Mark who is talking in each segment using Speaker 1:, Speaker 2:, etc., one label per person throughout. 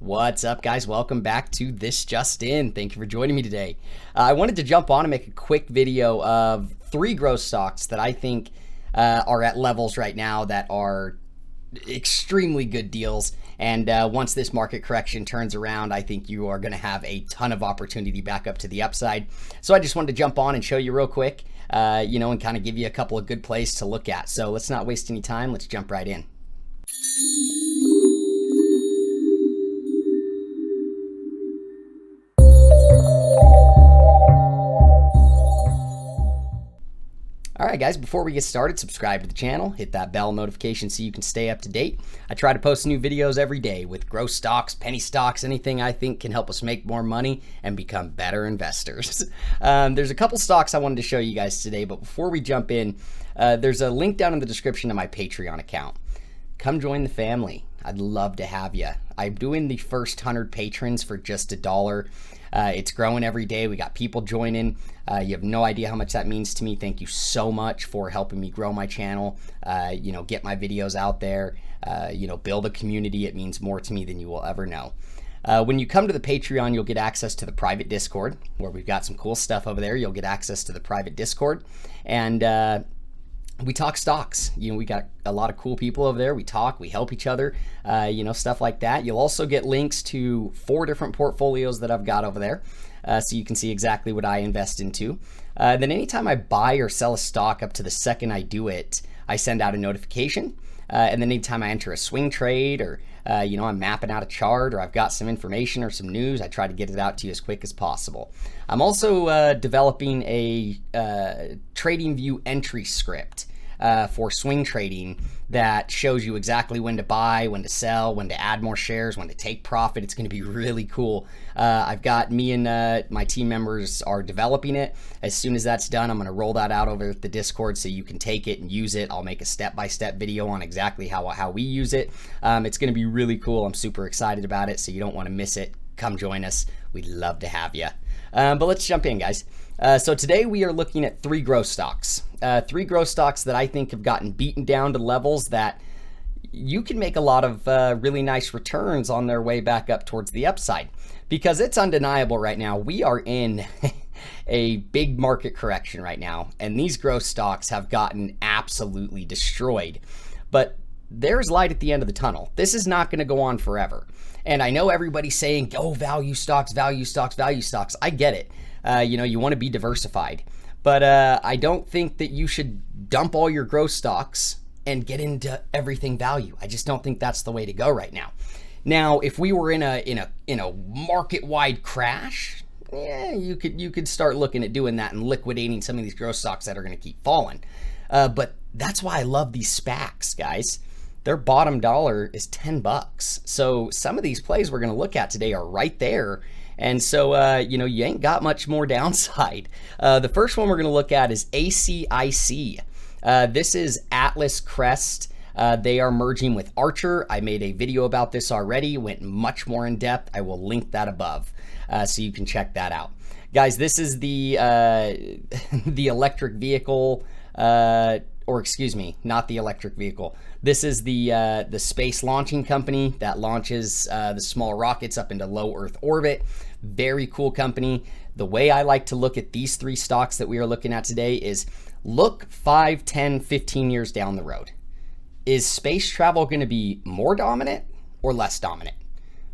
Speaker 1: What's up, guys? Welcome back to This Just In. Thank you for joining me today. I wanted to jump on and make a quick video of 3 growth stocks that I think are at levels right now that are extremely good deals. And once this market correction turns around, I think you are going to have a ton of opportunity back up to the upside. So I just wanted to jump on and show you real quick, and kind of give you a couple of good plays to look at. So let's not waste any time. Let's jump right in. Alright guys, before we get started, subscribe to the channel, hit that bell notification so you can stay up to date. I try to post new videos every day with growth stocks, penny stocks, anything I think can help us make more money and become better investors. There's a couple stocks I wanted to show you guys today, but before we jump in, there's a link down in the description to my Patreon account. Come join the family. I'd love to have you. I'm doing the first 100 patrons for just $1. It's growing every day. We got people joining. You have no idea how much that means to me. Thank you so much for helping me grow my channel, get my videos out there, build a community. It means more to me than you will ever know. When you come to the Patreon, you'll get access to the private Discord where we've got some cool stuff over there. You'll get access to the private Discord, and we talk stocks. We got a lot of cool people over there. We talk, we help each other, stuff like that. You'll also get links to 4 different portfolios that I've got over there, so you can see exactly what I invest into. Then anytime I buy or sell a stock, up to the second I do it, I send out a notification. And then anytime I enter a swing trade, or I'm mapping out a chart, or I've got some information or some news, I try to get it out to you as quick as possible. I'm also developing a TradingView entry script for swing trading that shows you exactly when to buy, when to sell, when to add more shares, when to take profit. It's going to be really cool. I've got me and my team members are developing it. As soon as that's done, I'm going to roll that out over the Discord so you can take it and use it. I'll make a step-by-step video on exactly how we use it. It's going to be really cool. I'm super excited about it, so you don't want to miss it. Come join us. We'd love to have you. But let's jump in, guys. So today we are looking at 3 growth stocks. 3 growth stocks that I think have gotten beaten down to levels that you can make a lot of really nice returns on their way back up towards the upside. Because it's undeniable right now, we are in a big market correction right now, and these growth stocks have gotten absolutely destroyed. But there's light at the end of the tunnel. This is not going to go on forever. And I know everybody's saying, oh, value stocks, value stocks, value stocks. I get it. You want to be diversified. But I don't think that you should dump all your growth stocks and get into everything value. I just don't think that's the way to go right now. Now, if we were in a market-wide crash, you could start looking at doing that and liquidating some of these growth stocks that are going to keep falling. But that's why I love these SPACs, guys. Their bottom dollar is $10. So some of these plays we're going to look at today are right there. And so, you ain't got much more downside. The first one we're going to look at is ACIC. This is Atlas Crest. They are merging with Archer. I made a video about this already, went much more in depth. I will link that above so you can check that out. Guys, this is the electric vehicle, or excuse me, not the electric vehicle. This is the space launching company that launches the small rockets up into low Earth orbit. Very cool company. The way I like to look at these 3 stocks that we are looking at today is look 5, 10, 15 years down the road. Is space travel going to be more dominant or less dominant?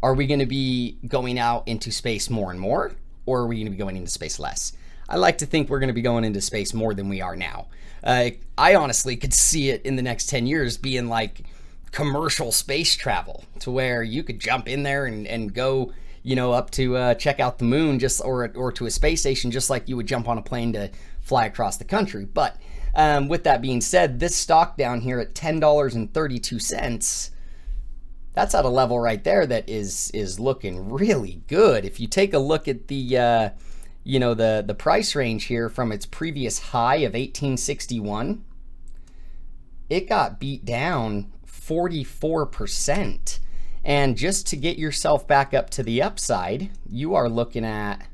Speaker 1: Are we going to be going out into space more and more, or are we going to be going into space less? I like to think we're going to be going into space more than we are now. I honestly could see it in the next 10 years being like commercial space travel, to where you could jump in there and go, up to check out the moon, or to a space station, just like you would jump on a plane to fly across the country. But with that being said, this stock down here at $10.32, that's at a level right there that is looking really good. If you take a look at the the price range here from its previous high of 1861, it got beat down 44%. And just to get yourself back up to the upside, you are looking at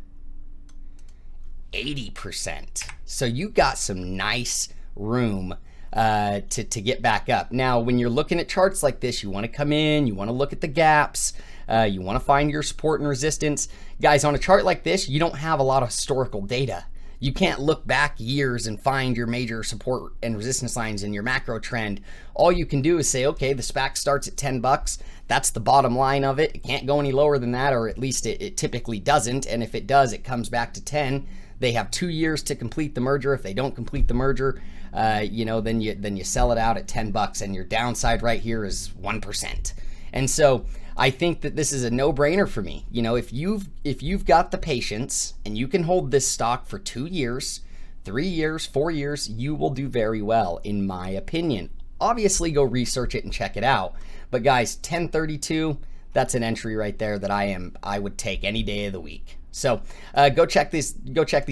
Speaker 1: 80%. So you got some nice room to get back up. Now, when you're looking at charts like this, you want to come in, you want to look at the gaps. You want to find your support and resistance. Guys, on a chart like this, you don't have a lot of historical data. You can't look back years and find your major support and resistance lines in your macro trend. All you can do is say, okay, the SPAC starts at 10 bucks. That's the bottom line of it. It can't go any lower than that, or at least it typically doesn't. And if it does, it comes back to 10. They have 2 years to complete the merger. If they don't complete the merger, then you sell it out at 10 bucks, and your downside right here is 1%. And so I think that this is a no-brainer for me. If you've got the patience and you can hold this stock for 2 years, 3 years, 4 years, you will do very well, in my opinion. Obviously, go research it and check it out. But guys, 1032, that's an entry right there that I would take any day of the week. So go check these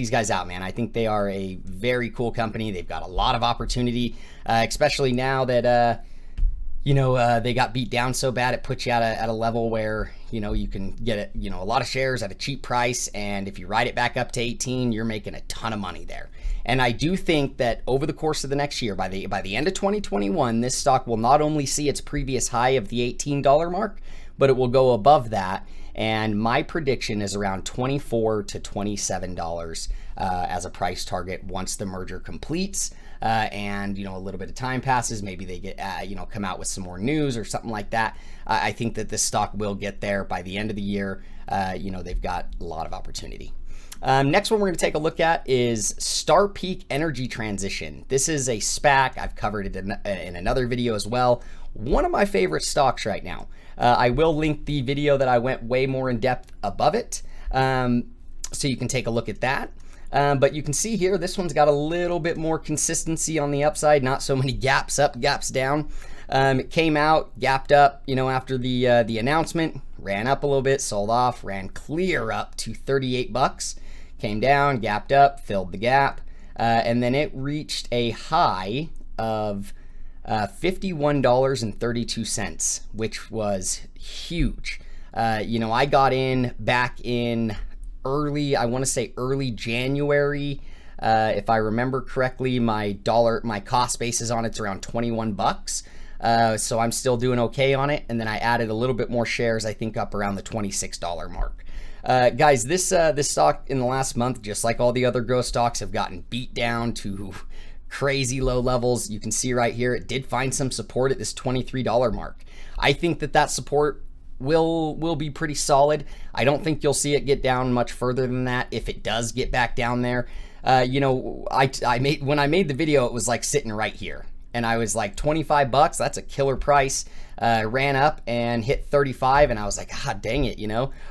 Speaker 1: guys out, man. I think they are a very cool company. They've got a lot of opportunity, especially now that they got beat down so bad. It puts you at a level where you can get a lot of shares at a cheap price, and if you ride it back up to 18, you're making a ton of money there. And I do think that over the course of the next year, by the end of 2021, this stock will not only see its previous high of the $18 mark, but it will go above that. And my prediction is around $24 to $27 as a price target once the merger completes. And a little bit of time passes, maybe they get come out with some more news or something like that. I think that this stock will get there by the end of the year. They've got a lot of opportunity. Next one we're going to take a look at is Star Peak Energy Transition. This is a SPAC. I've covered it in another video as well. One of my favorite stocks right now. I will link the video that I went way more in depth above it, so you can take a look at that. But you can see here, this one's got a little bit more consistency on the upside, not so many gaps up, gaps down. It came out, gapped up, after the announcement, ran up a little bit, sold off, ran clear up to 38 bucks, came down, gapped up, filled the gap, and then it reached a high of $51.32, which was huge. I got in back in early January. If I remember correctly, my cost basis on it's around 21 bucks. So I'm still doing okay on it. And then I added a little bit more shares, I think up around the $26 mark. Guys, this stock in the last month, just like all the other growth stocks, have gotten beat down to crazy low levels. You can see right here, it did find some support at this $23 mark. I think that support will be pretty solid. I don't think you'll see it get down much further than that. If it does get back down there, when I made the video, it was like sitting right here, and I was like 25 bucks. That's a killer price. Ran up and hit 35, and I was like, God dang it,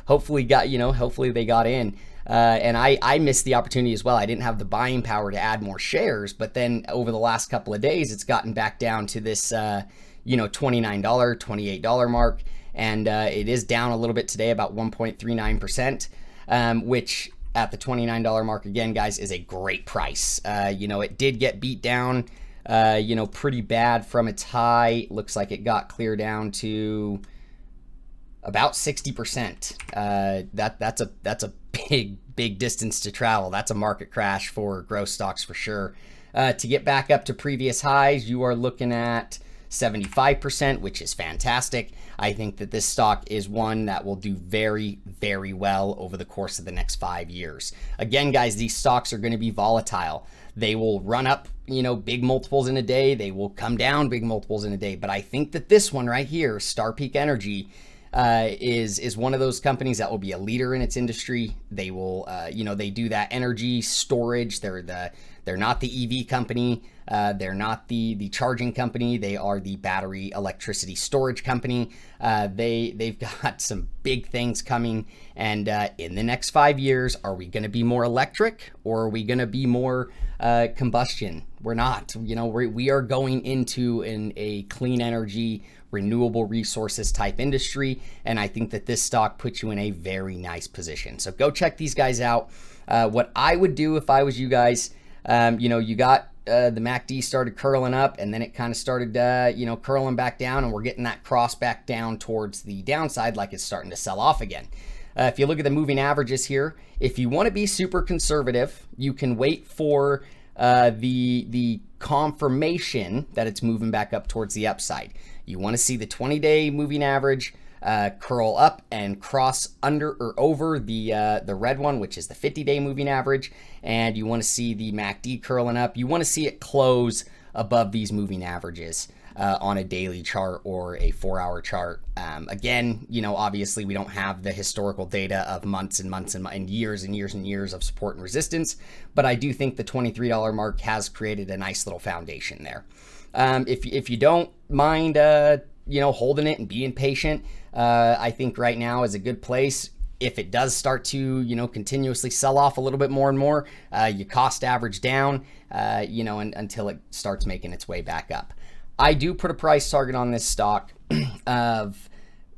Speaker 1: hopefully they got in. And I missed the opportunity as well. I didn't have the buying power to add more shares, but then over the last couple of days, it's gotten back down to this, $29, $28 mark. And it is down a little bit today, about 1.39%, which at the $29 mark, again, guys, is a great price. It did get beat down, pretty bad from its high. Looks like it got clear down to about 60%. That's a big distance to travel. That's a market crash for growth stocks for sure. To get back up to previous highs, you are looking at 75%, which is fantastic. I think that this stock is one that will do very, very well over the course of the next 5 years. Again, guys, these stocks are going to be volatile. They will run up, big multiples in a day. They will come down big multiples in a day. But I think that this one right here, Star Peak Energy, is one of those companies that will be a leader in its industry. They will, they do that energy storage. They're not the EV company. They're not the charging company. They are the battery electricity storage company. They've got some big things coming. And in the next 5 years, are we going to be more electric, or are we going to be more combustion? We're not. We are going into a clean energy, renewable resources type industry, and I think that this stock puts you in a very nice position. So go check these guys out. What I would do if I was you guys, you got the MACD started curling up, and then it kind of started curling back down, and we're getting that cross back down towards the downside, like it's starting to sell off again. If you look at the moving averages here, if you want to be super conservative, you can wait for the confirmation that it's moving back up towards the upside. You want to see the 20-day moving average curl up and cross under or over the red one, which is the 50-day moving average, and you want to see the MACD curling up. You want to see it close above these moving averages on a daily chart or a 4-hour chart. Again, obviously we don't have the historical data of months and months and years and years and years of support and resistance, but I do think the $23 mark has created a nice little foundation there. If you don't mind, holding it and being patient, I think right now is a good place. If it does start to, continuously sell off a little bit more and more, you cost average down, until it starts making its way back up. I do put a price target on this stock of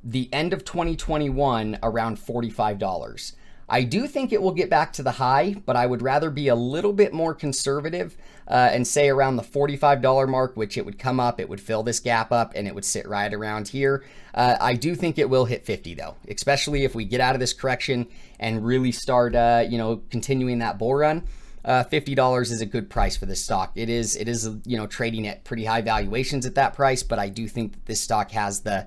Speaker 1: the end of 2021 around $45. I do think it will get back to the high, but I would rather be a little bit more conservative and say around the $45 mark, which it would come up, it would fill this gap up, and it would sit right around here. I do think it will hit 50 though, especially if we get out of this correction and really start, continuing that bull run. $50 is a good price for this stock. It is, trading at pretty high valuations at that price, but I do think that this stock has the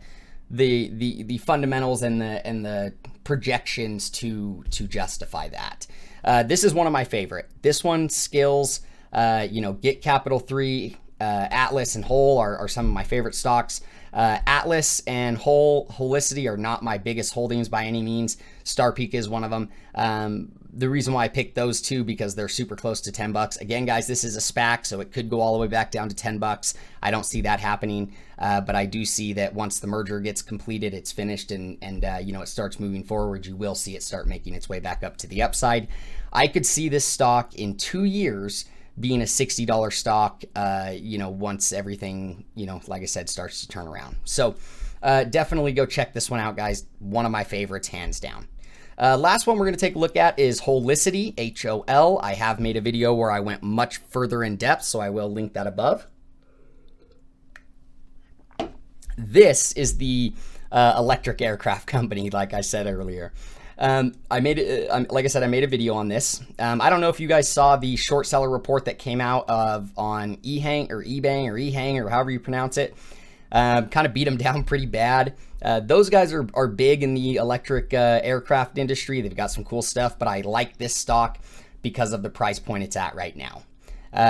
Speaker 1: fundamentals and the projections to justify that. This is one of my favorite. This one, Skills, Get Capital 3, Atlas and HOL are some of my favorite stocks. Atlas and Holicity are not my biggest holdings by any means. StarPeak is one of them. The reason why I picked those two, because they're super close to $10. Again, guys, this is a SPAC, so it could go all the way back down to $10. I don't see that happening, but I do see that once the merger gets completed, it's finished, and it starts moving forward, you will see it start making its way back up to the upside. I could see this stock in 2 years being a $60 stock, once everything, like I said, starts to turn around. So definitely go check this one out, guys. One of my favorites, hands down. Last one we're going to take a look at is Holicity, HOL. I have made a video where I went much further in depth, so I will link that above. This is the electric aircraft company, like I said earlier. I made a video on this. I don't know if you guys saw the short seller report that came out on eHang or eHang or however you pronounce it. Kind of beat them down pretty bad. Those guys are big in the electric aircraft industry. They've got some cool stuff, but I like this stock because of the price point it's at right now.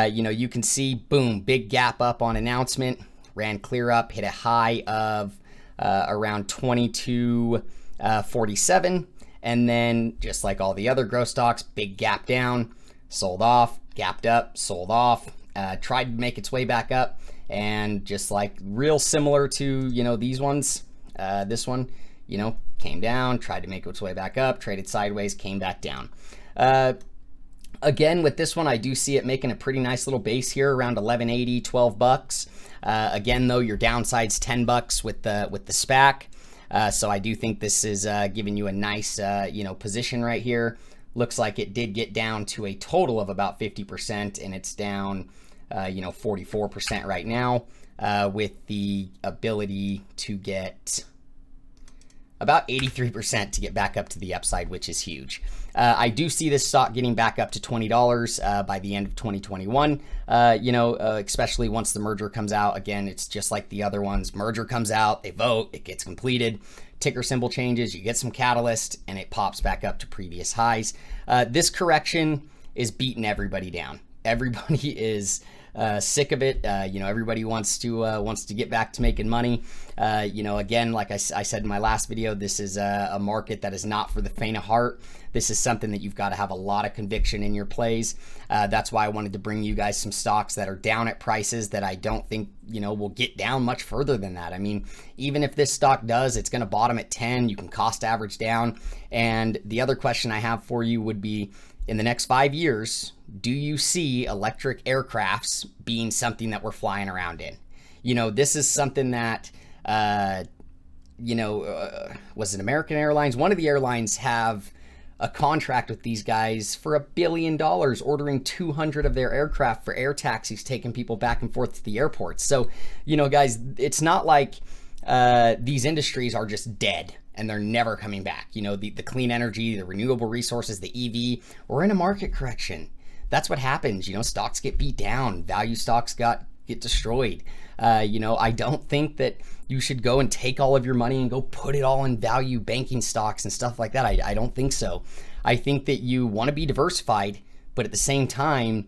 Speaker 1: You can see, boom, big gap up on announcement, ran clear up, hit a high of around 22.47, and then just like all the other growth stocks, big gap down, sold off, gapped up, sold off, tried to make its way back up, and just like real similar to these ones, this one came down, tried to make its way back up, traded sideways, came back down. Again, with this one, I do see it making a pretty nice little base here around $11.80, $12. Again, though, your downside's $10 with the SPAC. So I do think this is giving you a nice position right here. Looks like it did get down to a total of about 50%, and it's down 44% right now, with the ability to get about 83% to get back up to the upside, which is huge. I do see this stock getting back up to $20 by the end of 2021, especially once the merger comes out. Again, it's just like the other ones. Merger comes out, they vote, it gets completed, ticker symbol changes, you get some catalyst, and it pops back up to previous highs. This correction is beating everybody down. Everybody is sick of it. Everybody wants to get back to making money. Again, like I said in my last video, this is a market that is not for the faint of heart. This is something that you've got to have a lot of conviction in your plays. That's why I wanted to bring you guys some stocks that are down at prices that I don't think, will get down much further than that. I mean, even if this stock does, it's going to bottom at 10. You can cost average down. And the other question I have for you would be, in the next 5 years, do you see electric aircrafts being something that we're flying around in? This is something that, was it American Airlines? One of the airlines have a contract with these guys for $1 billion, ordering 200 of their aircraft for air taxis, taking people back and forth to the airports. So, guys, it's not like these industries are just dead and they're never coming back. The clean energy, the renewable resources, the EV, we're in a market correction. That's what happens. Stocks get beat down, value stocks get destroyed. I don't think that you should go and take all of your money and go put it all in value banking stocks and stuff like that. I don't think so. I think that you want to be diversified, but at the same time,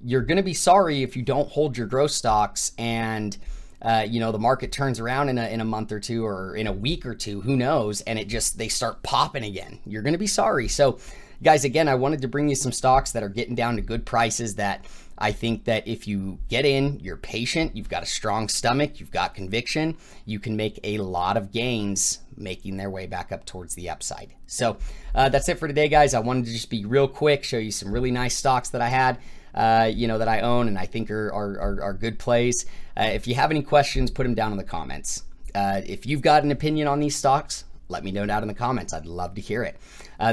Speaker 1: you're going to be sorry if you don't hold your growth stocks and the market turns around in a month or two or in a week or two, who knows, and they start popping again. You're going to be sorry. So guys, again, I wanted to bring you some stocks that are getting down to good prices that I think that if you get in, you're patient, you've got a strong stomach, you've got conviction, you can make a lot of gains making their way back up towards the upside. So that's it for today, guys. I wanted to just be real quick, show you some really nice stocks that I had, that I own and I think are good plays. If you have any questions, put them down in the comments. If you've got an opinion on these stocks, let me know down in the comments. I'd love to hear it.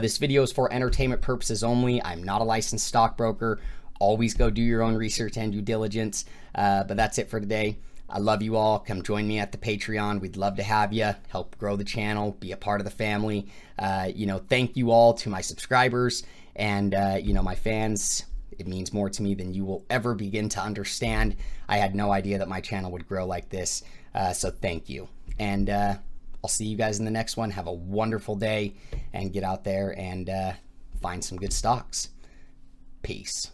Speaker 1: This video is for entertainment purposes only. I'm not a licensed stockbroker. Always go do your own research and due diligence. But that's it for today. I love you all. Come join me at the Patreon. We'd love to have you. Help grow the channel. Be a part of the family. Thank you all to my subscribers and, my fans. It means more to me than you will ever begin to understand. I had no idea that my channel would grow like this. So thank you. And I'll see you guys in the next one. Have a wonderful day and get out there and find some good stocks. Peace.